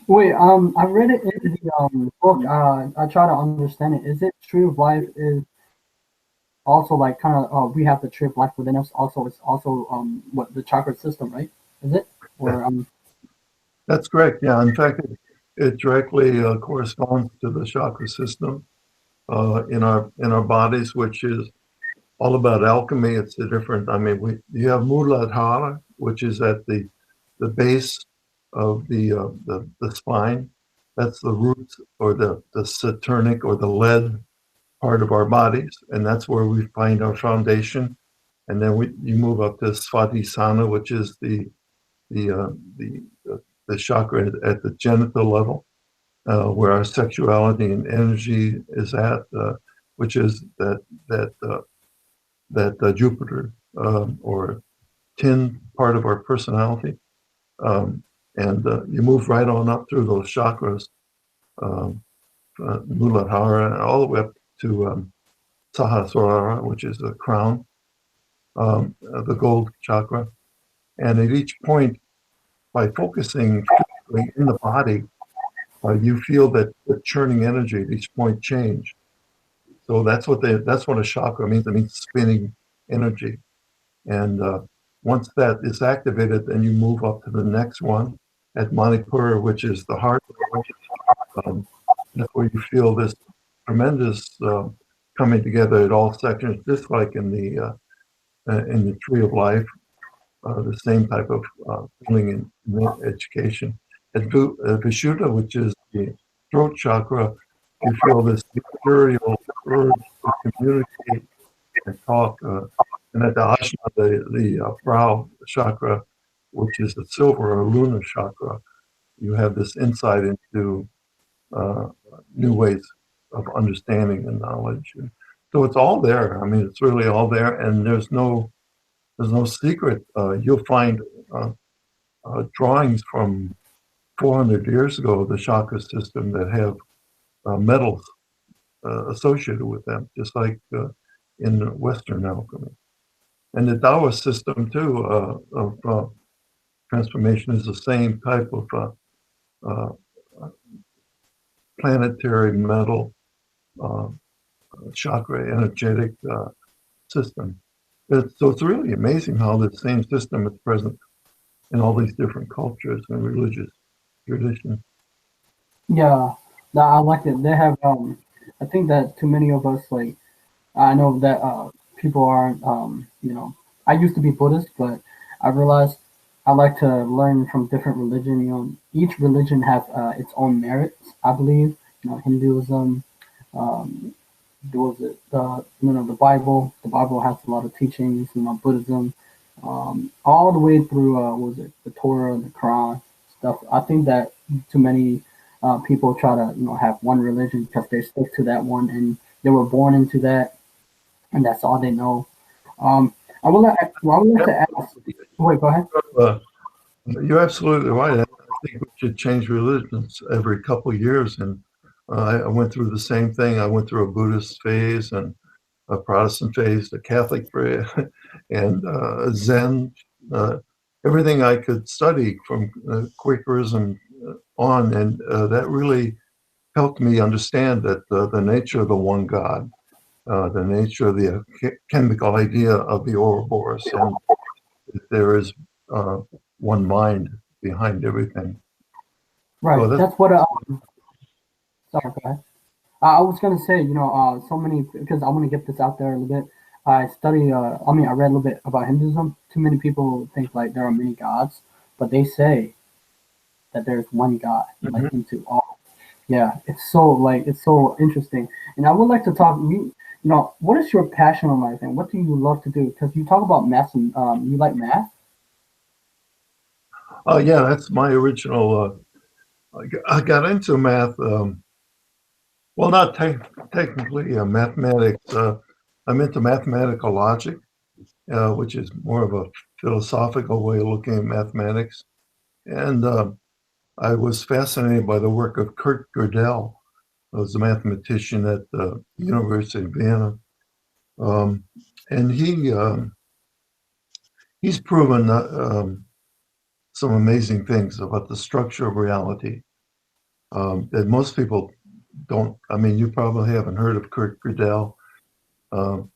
Wait, I read it in the book. I try to understand it. Is it tree of life is also like kind of we have the tree of life within us. Also, it's also what the chakra system, right? Is it? Or That's correct. Yeah. In fact, it directly corresponds to the chakra system in our bodies, which is all about alchemy. It's a different. I mean, you have Muladhara, which is at the base of the spine. That's the roots, or the Saturnic, or the lead part of our bodies, and that's where we find our foundation. And then you move up to Svadhisthana, which is the chakra at the genital level, where our sexuality and energy is at, which is that Jupiter or tin part of our personality. And you move right on up through those chakras, Muladhara, all the way up to Sahasrara, which is the crown, the gold chakra. And at each point, by focusing in the body, you feel that the churning energy at each point change. So that's what a chakra means. It means spinning energy. And once that is activated, then you move up to the next one at Manipura, which is the heart. That's where you feel this tremendous coming together at all sections, just like in the tree of life. The same type of feeling in education. At Vishuddha, which is the throat chakra, you feel this ethereal urge to communicate and talk. And at the Ajna, the brow chakra, which is the silver or lunar chakra, you have this insight into new ways of understanding and knowledge. And so it's all there. I mean, it's really all there, and there's no secret. You'll find drawings from 400 years ago of the chakra system that have metals associated with them, just like in Western alchemy. And the Taoist system, too, of transformation is the same type of planetary metal chakra energetic system. So it's really amazing how the same system is present in all these different cultures and religious traditions. yeah, I like it. They have I think that too many of us, like I know that people aren't, I used to be Buddhist, but I realized I like to learn from different religion. Each religion has its own merits, I believe. Hinduism, um, was it the Bible? The Bible has a lot of teachings. Buddhism, all the way through what was it the Torah, the Quran stuff. I think that too many people try to have one religion because they stick to that one and they were born into that and that's all they know. Um, I would like to ask. Wait, go ahead. Uh, you're absolutely right. I think we should change religions every couple of years. And I went through the same thing. I went through a Buddhist phase and a Protestant phase, a Catholic phase, and Zen. Uh, Everything I could study from Quakerism on, and that really helped me understand that the nature of the one God, the nature of the chemical idea of the Ouroboros, and that there is one mind behind everything. Right, So that's that's what. Sorry, go ahead. I was gonna say, so many because I want to get this out there a little bit. I study. I read a little bit about Hinduism. Too many people think like there are many gods, but they say that there's one God, like mhm. into all. Yeah, it's so interesting. And I would like to talk. What is your passion in life, and what do you love to do? Because you talk about math, and you like math. Yeah, that's my original. I got into math. Well, not technically mathematics. I'm into mathematical logic, which is more of a philosophical way of looking at mathematics. And I was fascinated by the work of Kurt Gödel, who was a mathematician at the University of Vienna. Um, and he's proven some amazing things about the structure of reality that most people don't. I mean, you probably haven't heard of Kurt Gödel. Um,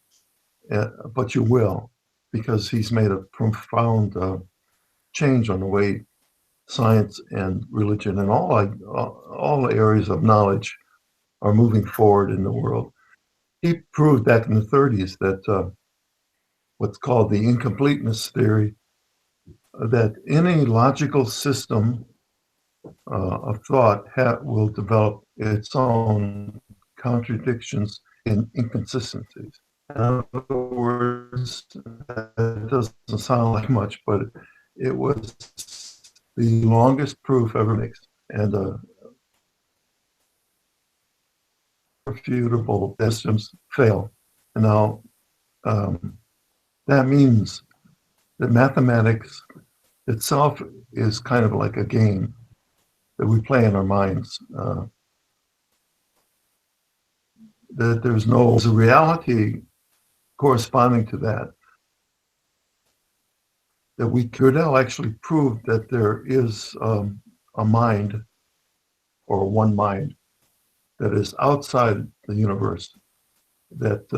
but you will, because he's made a profound change on the way science and religion and all areas of knowledge are moving forward in the world. He proved back in the 30s that what's called the incompleteness theory, that any logical system of thought will develop its own contradictions and inconsistencies. In other words, it doesn't sound like much, but it was the longest proof ever mixed and irrefutable systems fail. And now that means that mathematics itself is kind of like a game that we play in our minds. That there's a reality corresponding to that. That we could now actually prove that there is a mind or one mind that is outside the universe that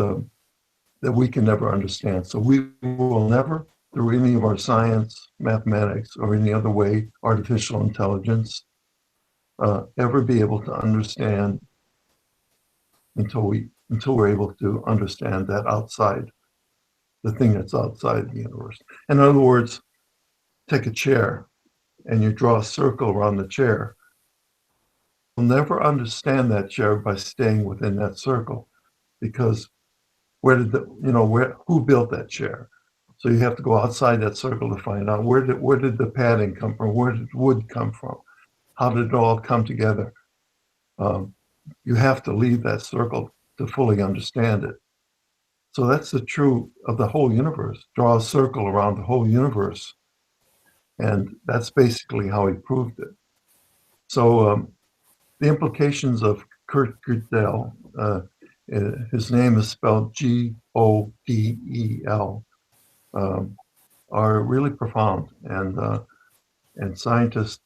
that we can never understand. So we will never, through any of our science, mathematics, or any other way, artificial intelligence, ever be able to understand until we're able to understand that outside, the thing that's outside the universe. In other words, take a chair and you draw a circle around the chair. You'll never understand that chair by staying within that circle, because who built that chair? So you have to go outside that circle to find out where did the padding come from? Where did wood come from? How did it all come together? You have to leave that circle to fully understand it. So that's the truth of the whole universe. Draw a circle around the whole universe. And that's basically how he proved it. So the implications of Kurt Gödel, his name is spelled Godel, are really profound. And scientists,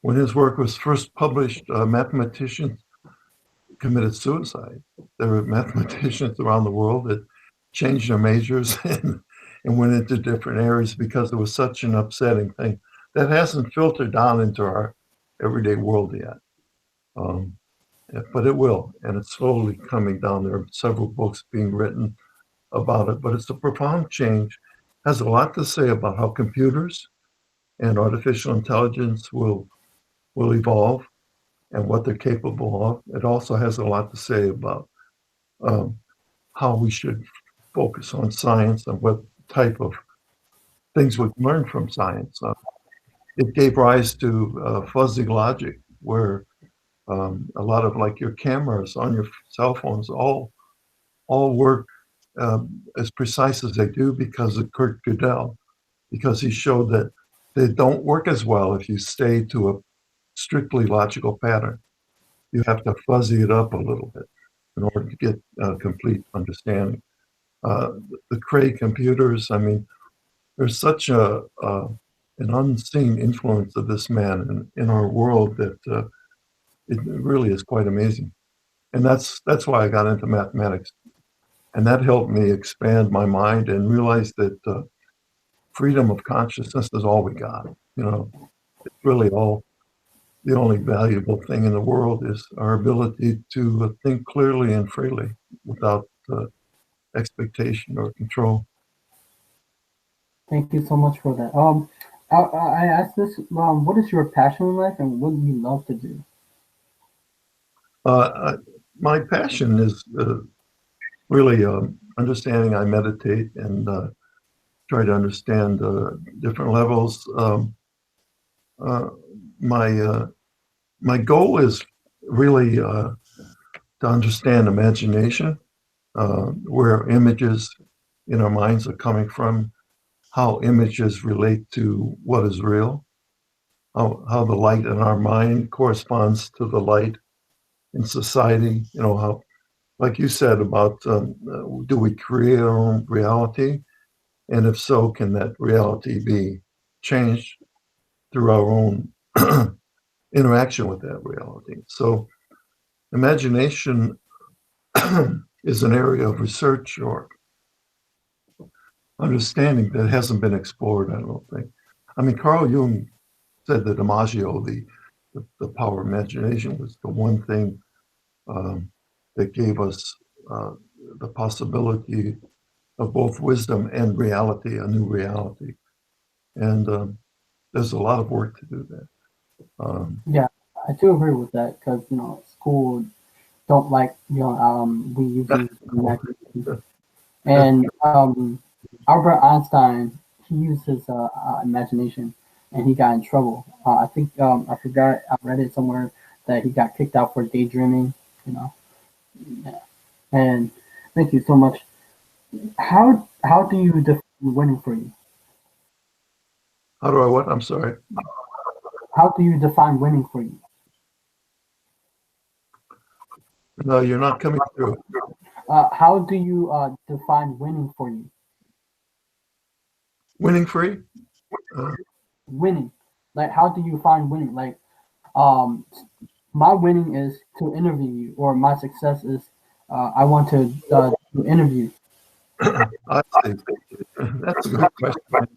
when his work was first published, mathematicians committed suicide. There were mathematicians around the world that changed their majors and went into different areas because it was such an upsetting thing. That hasn't filtered down into our everyday world yet. But it will, and it's slowly coming down. There are several books being written about it, but it's a profound change. Has a lot to say about how computers and artificial intelligence will evolve and what they're capable of. It also has a lot to say about um, how we should focus on science and what type of things we can learn from science. It gave rise to fuzzy logic, where a lot of like your cameras on your cell phones all work as precise as they do because of Kurt Gödel, because he showed that they don't work as well if you stay to a strictly logical pattern. You have to fuzzy it up a little bit in order to get complete understanding. The Cray computers, I mean, there's such an unseen influence of this man in our world that it really is quite amazing. And that's why I got into mathematics. And that helped me expand my mind and realize that freedom of consciousness is all we got. You know, it's really all the only valuable thing in the world is our ability to think clearly and freely without expectation or control. Thank you so much for that. I asked this. What is your passion in life, and what do you love to do? My passion is really understanding. I meditate and try to understand different levels. My my goal is really to understand imagination, where images in our minds are coming from, how images relate to what is real, how the light in our mind corresponds to the light in society. You know, how, like you said about do we create our own reality? And if so, can that reality be changed through our own interaction with that reality? So imagination is an area of research or understanding that hasn't been explored, I don't think. I mean, Carl Jung said that imago, the power of imagination, was the one thing that gave us the possibility of both wisdom and reality, a new reality. And there's a lot of work to do there. Yeah, I do agree with that because school don't like we usually imagination. And Albert Einstein, he used his imagination, and he got in trouble. I think I forgot. I read it somewhere that he got kicked out for daydreaming. You know, yeah. And thank you so much. How do you define winning for you? How do I what? I'm sorry. How do you define winning for you? No, you're not coming through. How do you define winning for you? Winning free? Winning, like how do you find winning? Like um, my winning is to interview you, or my success is I want to interview. I see. That's a good question.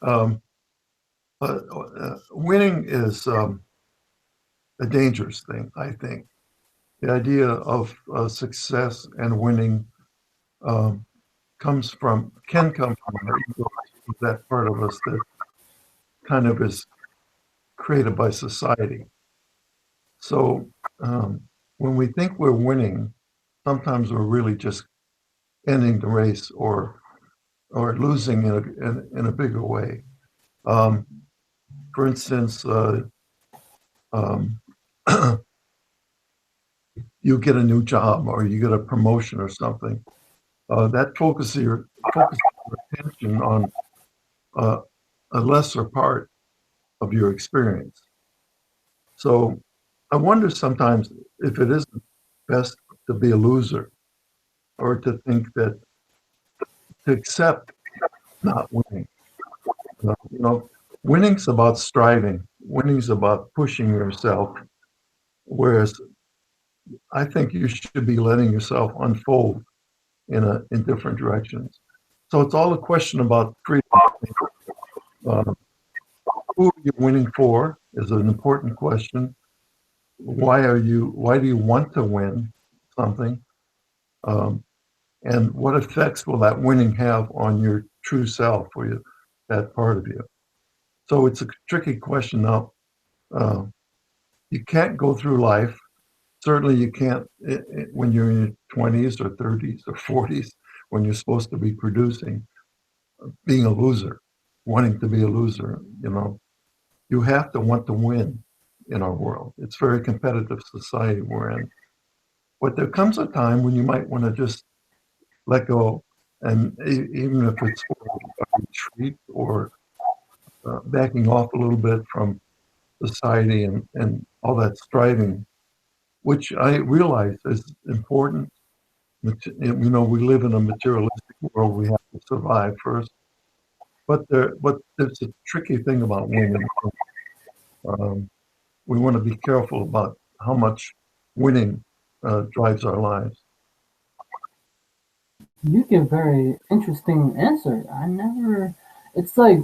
Um, Winning is a dangerous thing, I think. The idea of success and winning um, can come from our ego, that part of us that kind of is created by society. So when we think we're winning, sometimes we're really just ending the race or losing in a bigger way. Um, for instance, um, you get a new job or you get a promotion or something. That focuses your attention on uh, a lesser part of your experience. So I wonder sometimes if it isn't best to be a loser or to think that to accept not winning. You know, winning's about striving. Winning's about pushing yourself. Whereas I think you should be letting yourself unfold in different directions. So it's all a question about freedom. Uh, who are you winning for is an important question. Why do you want to win something? Um, And what effects will that winning have on your true self, or that part of you? So it's a tricky question. Now, uh, you can't go through life. Certainly, you can't when you're in your 20s or 30s or 40s, when you're supposed to be producing, being a loser, wanting to be a loser. You have to want to win in our world. It's a very competitive society we're in. But there comes a time when you might want to just let go, and even if it's for a retreat or backing off a little bit from society and all that striving, which I realize is important. We live in a materialistic world. We have to survive first. But there's a tricky thing about women. Um, we want to be careful about how much winning drives our lives. You give very interesting answer. I never. It's like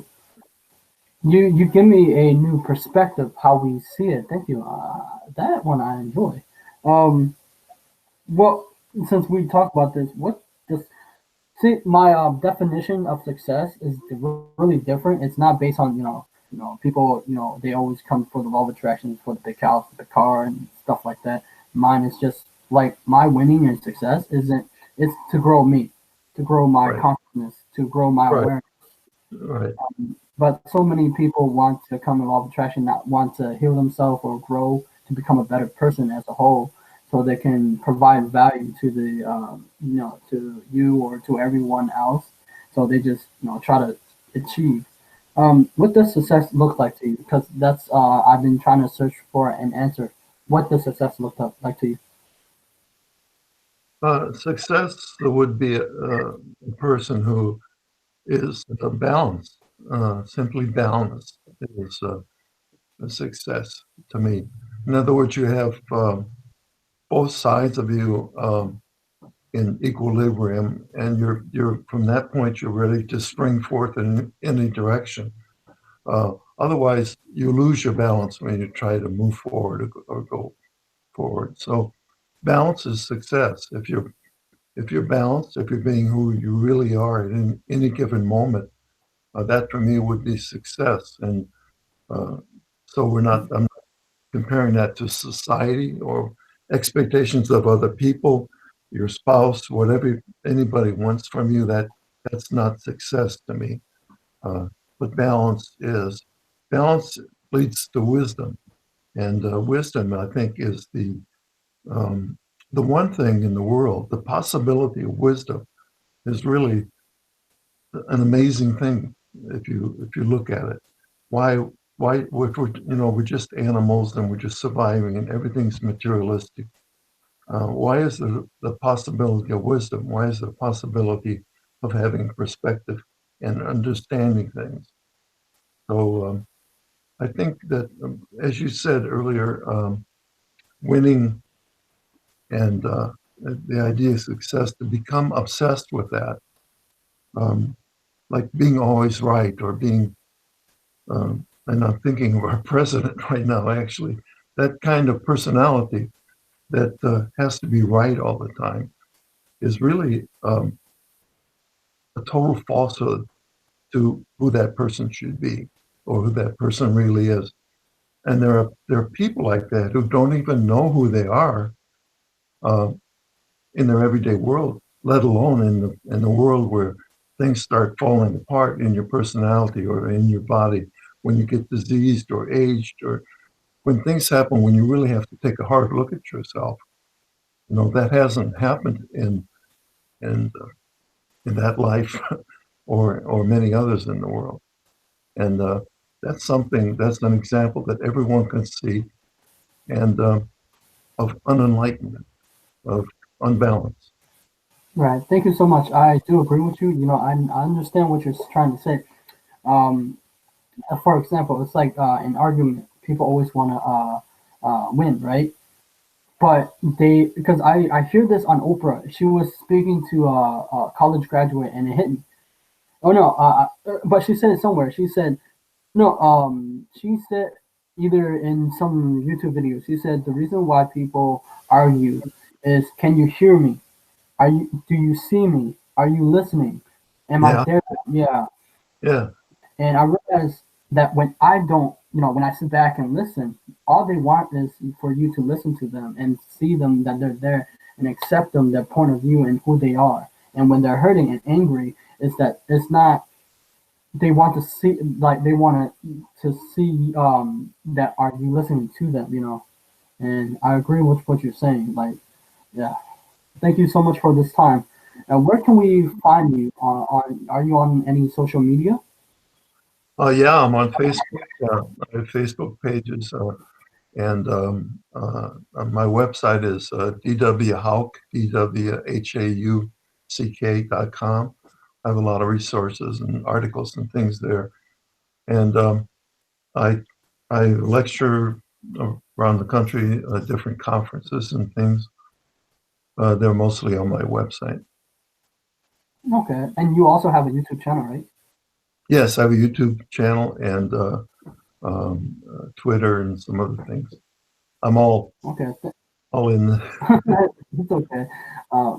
you give me a new perspective how we see it. Thank you. That one I enjoy. Um, well, since we talked about this, what does see my definition of success is really different. It's not based on people. They always come for the law of attraction, for the big house, the big car, and stuff like that. Mine is just like my winning and success isn't. It's to grow me, to grow my Right, consciousness, to grow my right, awareness. right, But so many people want to come to law of attraction, not want to heal themselves or grow to become a better person as a whole, so they can provide value to the to you or to everyone else. So they just try to achieve. What does success look like to you? Because that's I've been trying to search for an answer. What does success look like to you? success would be a person who is balanced, simply balanced is a success to me. In other words, you have both sides of you in equilibrium, and you're from that point you're ready to spring forth in any direction. Otherwise, you lose your balance when you try to move forward or go forward. So, balance is success. If you're balanced, if you're being who you really are in any given moment, that for me would be success. And uh, so I'm not comparing that to society or expectations of other people, your spouse, whatever anybody wants from you. That's not success to me. Uh, but balance leads to wisdom, and wisdom I think is um, the one thing in the world. The possibility of wisdom is really an amazing thing if you look at it. Why if we're just animals and we're just surviving and everything's materialistic? Why is the possibility of wisdom? Why is the possibility of having perspective and understanding things? So I think that, as you said earlier, winning and the idea of success, to become obsessed with that, um, like being always right or being, and I'm thinking of our president right now, actually, that kind of personality that has to be right all the time is really a total falsehood to who that person should be or who that person really is. And there are people like that who don't even know who they are uh, in their everyday world, let alone in the world where things start falling apart in your personality or in your body, when you get diseased or aged, or when things happen when you really have to take a hard look at yourself. That hasn't happened in in that life or many others in the world. And that's an example that everyone can see, and of unenlightenment, of unbalance. Right. Thank you so much. I do agree with you. I understand what you're trying to say. Um, for example, it's like an argument. People always want to win, right? But because I hear this on Oprah. She was speaking to a college graduate, and it hit me. Oh no, but she said it somewhere. She said no. She said either in some YouTube video. She said the reason why people argue is, can you hear me? Do you see me? Are you listening? Am I Yeah, there? Yeah. yeah, And I realize that when I don't, when I sit back and listen, all they want is for you to listen to them and see them that they're there and accept them, their point of view and who they are. And when they're hurting and angry, it's that it's not. They want to see, like they want to see that are you listening to them. And I agree with what you're saying. Like, yeah. Thank you so much for this time. Where can we find you? Are you on any social media? yeah. I'm on Facebook. I have Facebook pages, and my website is dwhauck, dwhauck.com. I have a lot of resources and articles and things there, and I I lecture around the country at different conferences and things. They're mostly on my website. Okay, and you also have a YouTube channel, right? Yes, I have a YouTube channel and Twitter and some other things. I'm Okay, all in. it's okay. Uh,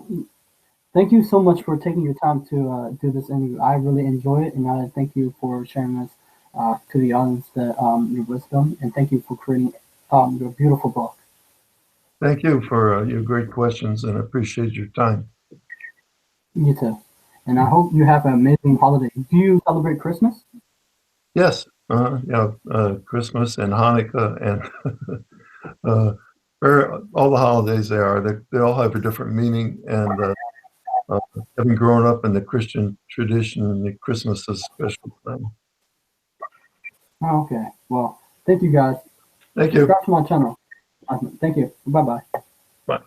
Thank you so much for taking your time to do this interview. I really enjoy it, and I thank you for sharing this to the audience your wisdom, and thank you for creating your beautiful book. Thank you for your great questions and appreciate your time. You too, and I hope you have an amazing holiday. Do you celebrate Christmas? Yes, Christmas and Hanukkah and all the holidays they all have a different meaning. And having grown up in the Christian tradition, the Christmas is a special time. Okay, well, thank you guys. Thank you. Subscribe to my channel. Awesome. Thank you. Bye bye. Bye.